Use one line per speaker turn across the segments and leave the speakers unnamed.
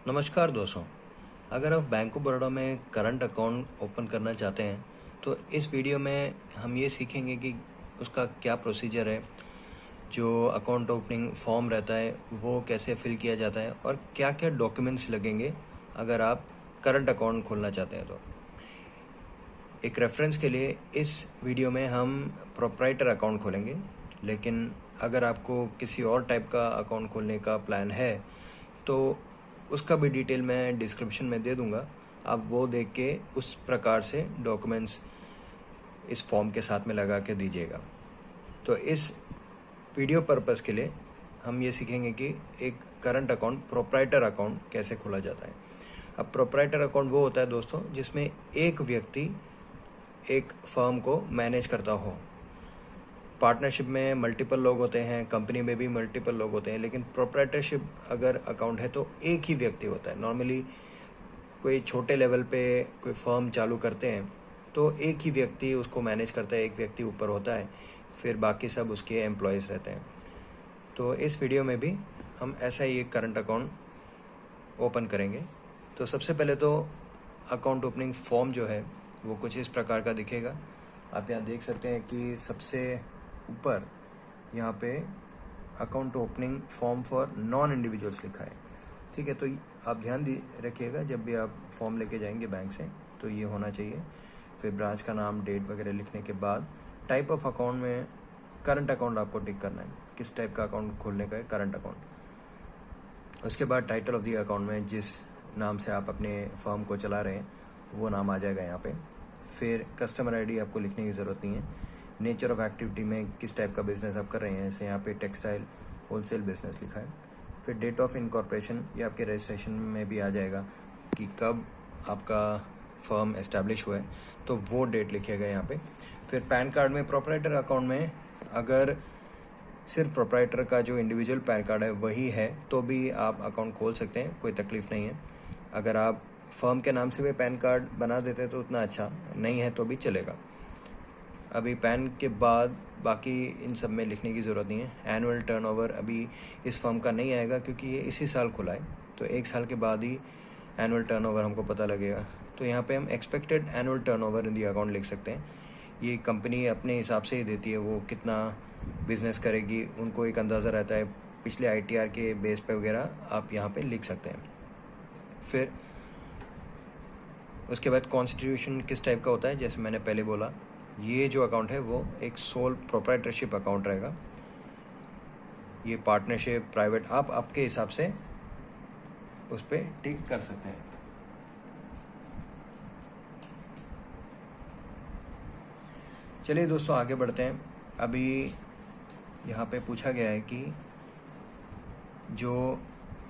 नमस्कार दोस्तों। अगर आप बैंक ऑफ बड़ौदा में करंट अकाउंट ओपन करना चाहते हैं तो इस वीडियो में हम ये सीखेंगे कि उसका क्या प्रोसीजर है, जो अकाउंट ओपनिंग फॉर्म रहता है वो कैसे फिल किया जाता है और क्या क्या डॉक्यूमेंट्स लगेंगे अगर आप करंट अकाउंट खोलना चाहते हैं। तो एक रेफरेंस के लिए इस वीडियो में हम प्रोप्राइटर अकाउंट खोलेंगे, लेकिन अगर आपको किसी और टाइप का अकाउंट खोलने का प्लान है तो उसका भी डिटेल मैं डिस्क्रिप्शन में दे दूंगा। आप वो देख के उस प्रकार से डॉक्यूमेंट्स इस फॉर्म के साथ में लगा के दीजिएगा। तो इस वीडियो पर्पस के लिए हम ये सीखेंगे कि एक करंट अकाउंट प्रोप्राइटर अकाउंट कैसे खोला जाता है। अब प्रोप्राइटर अकाउंट वो होता है दोस्तों जिसमें एक व्यक्ति एक फर्म को मैनेज करता हो। पार्टनरशिप में मल्टीपल लोग होते हैं, कंपनी में भी मल्टीपल लोग होते हैं, लेकिन प्रोप्राइटरशिप अगर अकाउंट है तो एक ही व्यक्ति होता है। नॉर्मली कोई छोटे लेवल पे कोई फर्म चालू करते हैं तो एक ही व्यक्ति उसको मैनेज करता है, एक व्यक्ति ऊपर होता है, फिर बाकी सब उसके एम्प्लॉयज़ रहते हैं। तो इस वीडियो में भी हम ऐसा ही एक करंट अकाउंट ओपन करेंगे। तो सबसे पहले तो अकाउंट ओपनिंग फॉर्म जो है वो कुछ इस प्रकार का दिखेगा। आप यहाँ देख सकते हैं कि सबसे ऊपर यहाँ पे account opening form for non individuals लिखा है। ठीक है, तो आप ध्यान रखिएगा जब भी आप फॉर्म लेके जाएंगे बैंक से तो ये होना चाहिए। फिर ब्रांच का नाम, डेट वगैरह लिखने के बाद टाइप ऑफ अकाउंट में करंट अकाउंट आपको टिक करना है, किस टाइप का अकाउंट खोलने का है, करंट अकाउंट। उसके बाद टाइटल ऑफ द अकाउंट में जिस नाम से आप अपने फर्म को चला रहे हैं वो नाम आ जाएगा यहाँ पे। फिर कस्टमर आईडी आपको लिखने की ज़रूरत नहीं है। नेचर ऑफ एक्टिविटी में किस टाइप का बिजनेस आप कर रहे हैं, जैसे यहाँ पे टेक्सटाइल होलसेल बिजनेस लिखा है। फिर डेट ऑफ इनकॉर्पोरेशन ये आपके रजिस्ट्रेशन में भी आ जाएगा कि कब आपका फर्म एस्टैब्लिश हुआ है, तो वो डेट लिखिएगा यहाँ पे। फिर पैन कार्ड में प्रोप्राइटर अकाउंट में अगर सिर्फ प्रोप्राइटर का जो इंडिविजुअल पैन कार्ड है वही है तो भी आप अकाउंट खोल सकते हैं, कोई तकलीफ नहीं है। अगर आप फर्म के नाम से भी पैन कार्ड बना देते तो उतना अच्छा, नहीं है तो भी चलेगा। अभी पैन के बाद बाकी इन सब में लिखने की ज़रूरत नहीं है। एनुअल टर्नओवर अभी इस फर्म का नहीं आएगा क्योंकि ये इसी साल खुला है, तो एक साल के बाद ही एनुअल टर्नओवर हमको पता लगेगा। तो यहाँ पे हम expected annual turnover in the account लिख सकते हैं। ये कंपनी अपने हिसाब से ही देती है, वो कितना बिजनेस करेगी उनको एक अंदाज़ा रहता है, पिछले ITR के बेस पे वगैरह आप यहाँ पे लिख सकते हैं। फिर उसके बाद कॉन्स्टिट्यूशन किस टाइप का होता है, जैसे मैंने पहले बोला ये जो अकाउंट है वो एक सोल प्रोप्राइटरशिप अकाउंट रहेगा। ये पार्टनरशिप, प्राइवेट, आप आपके हिसाब से उस पर टिक कर सकते हैं। चलिए दोस्तों आगे बढ़ते हैं। अभी यहाँ पे पूछा गया है कि जो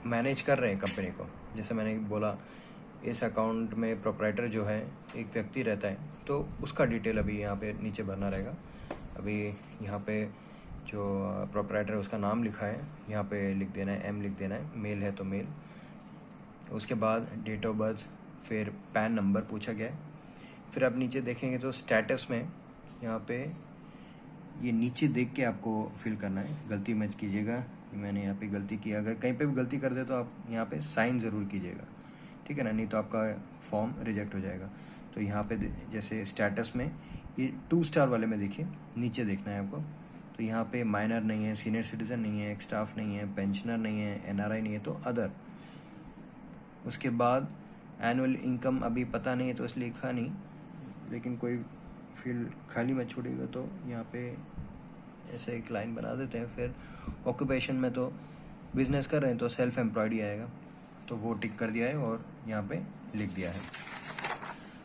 मैनेज कर रहे हैं कंपनी को, जैसे मैंने बोला इस अकाउंट में प्रोप्राइटर जो है एक व्यक्ति रहता है, तो उसका डिटेल अभी यहाँ पे नीचे भरना रहेगा। अभी यहाँ पे जो प्रोप्राइटर है उसका नाम लिखा है, यहाँ पे लिख देना है, M लिख देना है, मेल है तो मेल। उसके बाद डेट ऑफ बर्थ, फिर पैन नंबर पूछा गया है। फिर आप नीचे देखेंगे तो स्टेटस में यहाँ पे ये नीचे देख के आपको फिल करना है, गलती मत कीजिएगा। मैंने यहाँ पे गलती किया, अगर कहीं पे भी गलती कर दे तो आप यहाँ पे साइन ज़रूर कीजिएगा, ठीक है ना, नहीं तो आपका फॉर्म रिजेक्ट हो जाएगा। तो यहाँ पे जैसे स्टेटस में ये 2 स्टार वाले में देखिए, नीचे देखना है आपको। तो यहाँ पे माइनर नहीं है, सीनियर सिटीजन नहीं है, एक्स स्टाफ नहीं है, पेंशनर नहीं है, NRI नहीं है, तो अदर। उसके बाद एनुअल इनकम अभी पता नहीं है तो इसलिए लिखा नहीं, लेकिन कोई फील्ड खाली मत छोड़िएगा तो यहाँ पे ऐसे एक लाइन बना देते हैं। फिर ऑक्यूपेशन में तो बिजनेस कर रहे हैं तो सेल्फ एम्प्लॉयड ही आएगा, तो वो टिक कर दिया है और यहाँ पे लिख दिया है।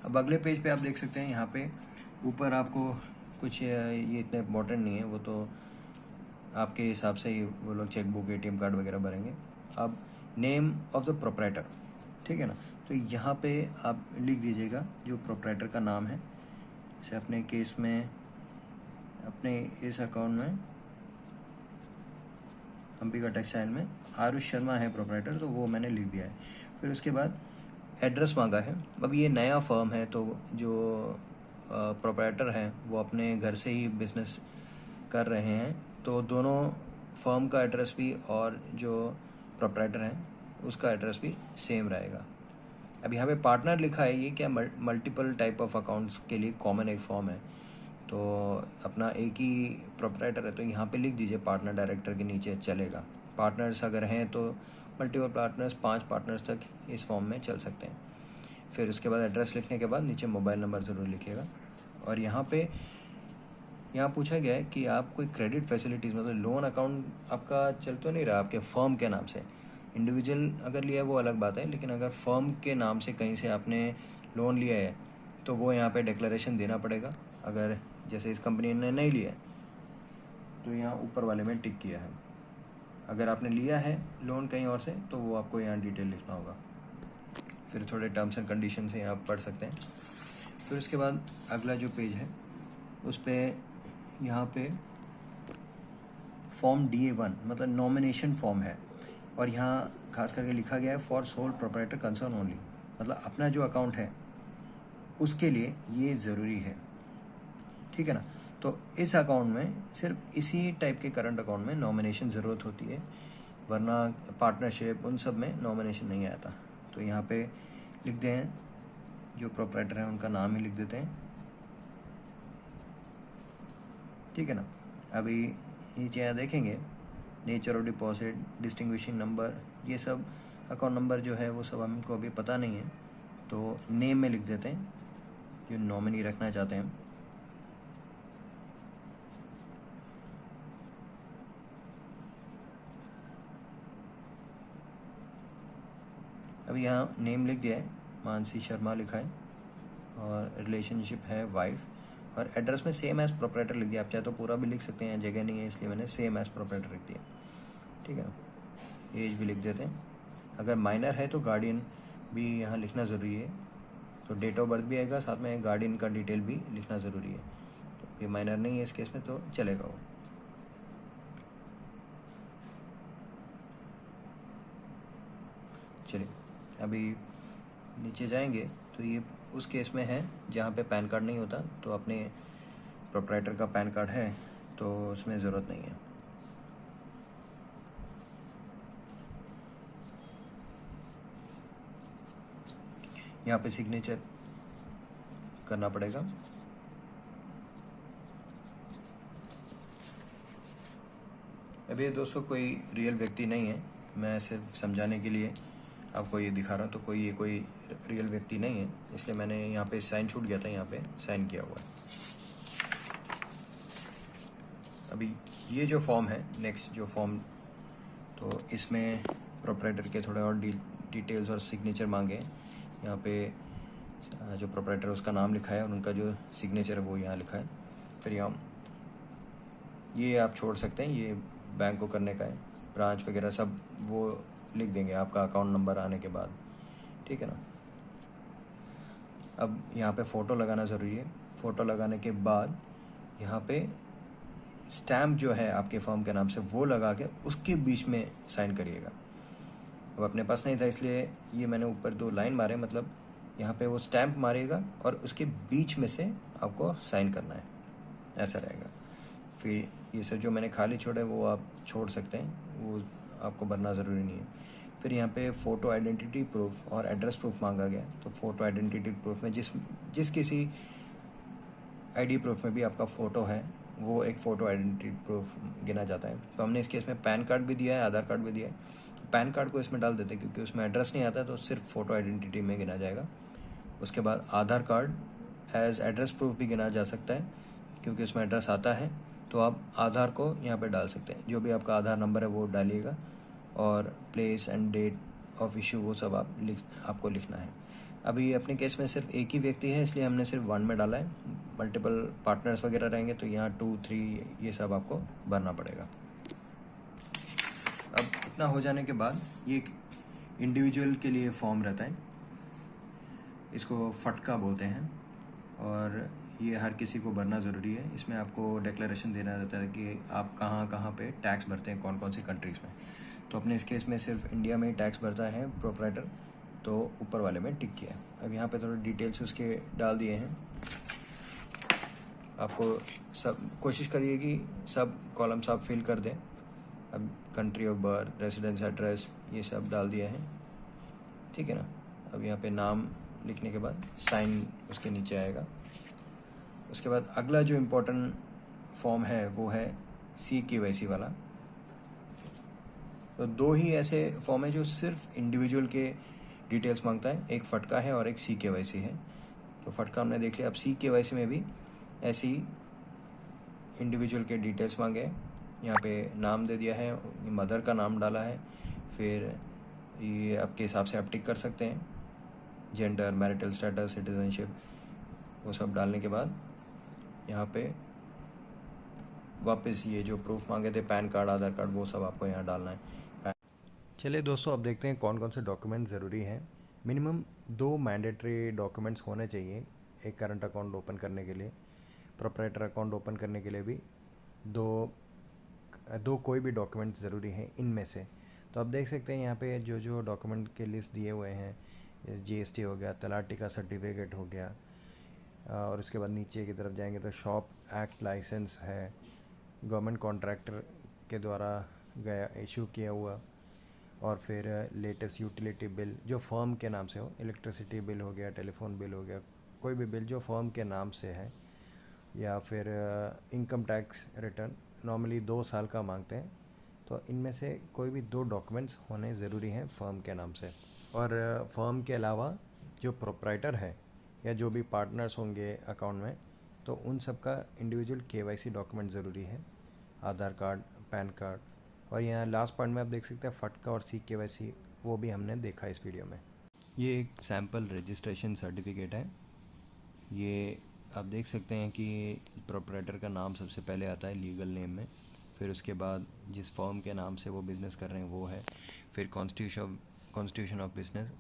अब अगले पेज पे आप देख सकते हैं, यहाँ पे ऊपर आपको कुछ ये इतना इम्पोर्टेंट नहीं है, वो तो आपके हिसाब से ही वो लोग चेकबुक, ATM कार्ड वगैरह भरेंगे। अब नेम ऑफ द प्रोप्राइटर, ठीक है ना, तो यहाँ पे आप लिख दीजिएगा जो प्रोप्राइटर का नाम है। जैसे अपने केस में, अपने इस अकाउंट में अंबिका टेक्सटाइल में आरुष शर्मा है प्रोप्राइटर, तो वो मैंने लिख दिया है। फिर उसके बाद एड्रेस मांगा है। अब ये नया फर्म है तो जो प्रोप्राइटर है वो अपने घर से ही बिजनेस कर रहे हैं, तो दोनों फर्म का एड्रेस भी और जो प्रोप्राइटर हैं उसका एड्रेस भी सेम रहेगा। अब यहाँ पे पार्टनर लिखा है, ये क्या मल्टीपल टाइप ऑफ अकाउंट्स के लिए कॉमन एक फॉर्म है। तो अपना एक ही प्रोप्राइटर है तो यहाँ पे लिख दीजिए पार्टनर, डायरेक्टर के नीचे चलेगा। पार्टनर्स अगर हैं तो मल्टीपल पार्टनर्स, 5 पार्टनर्स तक इस फॉर्म में चल सकते हैं। फिर उसके बाद एड्रेस लिखने के बाद नीचे मोबाइल नंबर ज़रूर लिखिएगा। और यहाँ पूछा गया है कि आप कोई क्रेडिट फैसिलिटीज़, मतलब लोन अकाउंट आपका चल तो नहीं रहा आपके फर्म के नाम से। इंडिविजुअल अगर लिया है वो अलग बात है, लेकिन अगर फर्म के नाम से कहीं से आपने लोन लिया है तो वो यहाँ पे डिक्लेरेशन देना पड़ेगा। अगर जैसे इस कंपनी ने नहीं लिया है तो यहाँ ऊपर वाले में टिक किया है। अगर आपने लिया है लोन कहीं और से तो वो आपको यहाँ डिटेल लिखना होगा। फिर थोड़े टर्म्स एंड कंडीशन से आप पढ़ सकते हैं। फिर उसके बाद अगला जो पेज है उस पर यहाँ पे फॉर्म DA1 मतलब नॉमिनेशन फॉर्म है, और यहाँ खास करके लिखा गया है for sole proprietor concern only, मतलब अपना जो अकाउंट है उसके लिए ये ज़रूरी है, ठीक है ना। तो इस अकाउंट में सिर्फ इसी टाइप के करंट अकाउंट में नॉमिनेशन ज़रूरत होती है, वरना पार्टनरशिप उन सब में नॉमिनेशन नहीं आता। तो यहाँ पे लिख दें जो प्रोप्राइटर हैं उनका नाम ही लिख देते हैं, ठीक है ना। अभी नीचे यहाँ देखेंगे nature of deposit, distinguishing number, ये सब अकाउंट नंबर जो है वो सब हमको अभी पता नहीं है, तो नेम में लिख देते हैं जो नॉमिनी रखना चाहते हैं। अभी यहाँ नेम लिख दिया है, मानसी शर्मा लिखा है, और रिलेशनशिप है वाइफ, और एड्रेस में सेम एज प्रोप्राइटर लिख दिया। आप चाहे तो पूरा भी लिख सकते हैं, जगह नहीं है इसलिए मैंने सेम एज प्रोप्राइटर लिख दिया, ठीक है ना। एज भी लिख देते हैं। अगर माइनर है तो गार्डियन भी यहाँ लिखना ज़रूरी है, तो डेट ऑफ बर्थ भी आएगा, साथ में गार्डियन का डिटेल भी लिखना ज़रूरी है। तो ये माइनर नहीं है इस केस में तो चलेगा वो। चलिए अभी नीचे जाएंगे तो ये उस केस में है जहाँ पे पैन कार्ड नहीं होता, तो अपने प्रोप्राइटर का पैन कार्ड है तो उसमें ज़रूरत नहीं है। यहाँ पे सिग्नेचर करना पड़ेगा। अभी दोस्तों कोई रियल व्यक्ति नहीं है, मैं सिर्फ समझाने के लिए आपको ये दिखा रहा हूँ। तो कोई रियल व्यक्ति नहीं है, इसलिए मैंने यहाँ पे साइन छूट गया था, यहाँ पे साइन किया हुआ है। अभी ये जो फॉर्म है, नेक्स्ट जो फॉर्म, तो इसमें प्रोप्राइटर के थोड़े और डिटेल्स और सिग्नेचर मांगे। यहाँ पे जो प्रोप्राइटर है उसका नाम लिखा है और उनका जो सिग्नेचर है वो यहाँ लिखा है। फिर यहाँ ये आप छोड़ सकते हैं, ये बैंक को करने का है, ब्रांच वगैरह सब वो लिख देंगे आपका अकाउंट नंबर आने के बाद, ठीक है ना। अब यहाँ पे फ़ोटो लगाना ज़रूरी है। फ़ोटो लगाने के बाद यहाँ पे स्टैम्प जो है आपके फर्म के नाम से वो लगा के उसके बीच में साइन करिएगा। अब अपने पास नहीं था इसलिए ये मैंने ऊपर 2 लाइन मारे, मतलब यहाँ पे वो स्टैम्प मारिएगा और उसके बीच में से आपको साइन करना है, ऐसा रहेगा। फिर ये सब जो मैंने खाली छोड़ा है वो आप छोड़ सकते हैं, वो आपको भरना ज़रूरी नहीं है। फिर यहाँ पे फ़ोटो आइडेंटिटी प्रूफ और एड्रेस प्रूफ मांगा गया, तो फ़ोटो आइडेंटिटी प्रूफ में जिस किसी आईडी प्रूफ में भी आपका फ़ोटो है वो एक फ़ोटो आइडेंटिटी प्रूफ गिना जाता है। तो हमने इसके इसमें पैन कार्ड भी दिया है, आधार कार्ड भी दिया है। तो पैन कार्ड को इसमें डाल देते हैं क्योंकि उसमें एड्रेस नहीं आता, तो सिर्फ फ़ोटो आइडेंटिटी में गिना जाएगा। उसके बाद आधार कार्ड एज एड्रेस प्रूफ भी गिना जा सकता है क्योंकि उसमें एड्रेस आता है, तो आप आधार को यहाँ पे डाल सकते हैं। जो भी आपका आधार नंबर है वो डालिएगा, और place and date of issue वो सब आपको लिखना है। अभी अपने केस में सिर्फ एक ही व्यक्ति है इसलिए हमने सिर्फ 1 में डाला है। मल्टीपल पार्टनर्स वगैरह रहेंगे तो यहाँ 2, 3 ये सब आपको भरना पड़ेगा। अब इतना हो जाने के बाद ये एक इंडिविजुअल के लिए फॉर्म रहता है, इसको फटका बोलते हैं, और ये हर किसी को भरना ज़रूरी है। इसमें आपको डिक्लेरेशन देना रहता है कि आप कहाँ कहाँ पे टैक्स भरते हैं, कौन कौन सी कंट्रीज़ में। तो अपने इस केस में सिर्फ इंडिया में ही टैक्स भरता है प्रोप्राइटर, तो ऊपर वाले में टिक किया है। अब यहाँ पे थोड़े डिटेल्स उसके डाल दिए हैं। आपको सब कोशिश करिए कि सब कॉलम्स आप फिल कर दें, अब country of birth, residence address, ये सब डाल दिया है, ठीक है ना। अब यहाँ पे नाम लिखने के बाद साइन उसके नीचे आएगा। उसके बाद अगला जो इम्पोर्टेंट फॉर्म है वो है CKYC वाला। तो दो ही ऐसे फॉर्म है जो सिर्फ इंडिविजुअल के डिटेल्स मांगता है, एक फटका है और एक CKYC है। तो फटका हमने देख लिया। अब CKYC में भी ऐसी इंडिविजुअल के डिटेल्स मांगे हैं। यहाँ पे नाम दे दिया है, मदर का नाम डाला है, फिर ये आपके हिसाब से आप टिक कर सकते हैं, जेंडर, मैरिटल स्टेटस, सिटीजनशिप, वो सब डालने के बाद यहाँ पे वापस ये जो प्रूफ मांगे थे, पैन कार्ड, आधार कार्ड, वो सब आपको यहाँ डालना है। चलिए दोस्तों, अब देखते हैं कौन कौन से डॉक्यूमेंट ज़रूरी हैं। मिनिमम 2 मैंडेटरी डॉक्यूमेंट्स होने चाहिए एक करंट अकाउंट ओपन करने के लिए। प्रोप्राइटर अकाउंट ओपन करने के लिए भी दो कोई भी डॉक्यूमेंट ज़रूरी हैं इनमें से। तो आप देख सकते हैं यहाँ पे जो जो डॉक्यूमेंट के लिस्ट दिए हुए हैं, जैसे GST हो गया, तलाटी का सर्टिफिकेट हो गया, और उसके बाद नीचे की तरफ जाएंगे तो शॉप एक्ट लाइसेंस है, गवर्नमेंट कॉन्ट्रैक्टर के द्वारा गया इशू किया हुआ, और फिर लेटेस्ट यूटिलिटी बिल जो फर्म के नाम से हो, इलेक्ट्रिसिटी बिल हो गया, टेलीफोन बिल हो गया, कोई भी बिल जो फर्म के नाम से है, या फिर इनकम टैक्स रिटर्न नॉर्मली 2 साल का मांगते हैं। तो इनमें से कोई भी 2 डॉक्यूमेंट्स होने ज़रूरी हैं फर्म के नाम से। और फर्म के अलावा जो प्रोप्राइटर है या जो भी पार्टनर्स होंगे अकाउंट में, तो उन सब का इंडिविजुअल KYC डॉक्यूमेंट ज़रूरी है, आधार कार्ड, पैन कार्ड। और यहाँ लास्ट पॉइंट में आप देख सकते हैं फटका और CKYC, वो भी हमने देखा इस वीडियो में। ये एक सैम्पल रजिस्ट्रेशन सर्टिफिकेट है। ये आप देख सकते हैं कि प्रोप्राइटर का नाम सबसे पहले आता है लीगल नेम में, फिर उसके बाद जिस फर्म के नाम से वो बिज़नेस कर रहे हैं वो है, फिर कॉन्स्टिट्यूशन ऑफ बिजनेस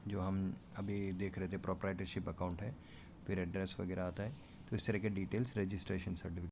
जो हम अभी देख रहे थे प्रोप्राइटरशिप अकाउंट है, फिर एड्रेस वगैरह आता है। तो इस तरह के डिटेल्स रजिस्ट्रेशन सर्टिफिकेट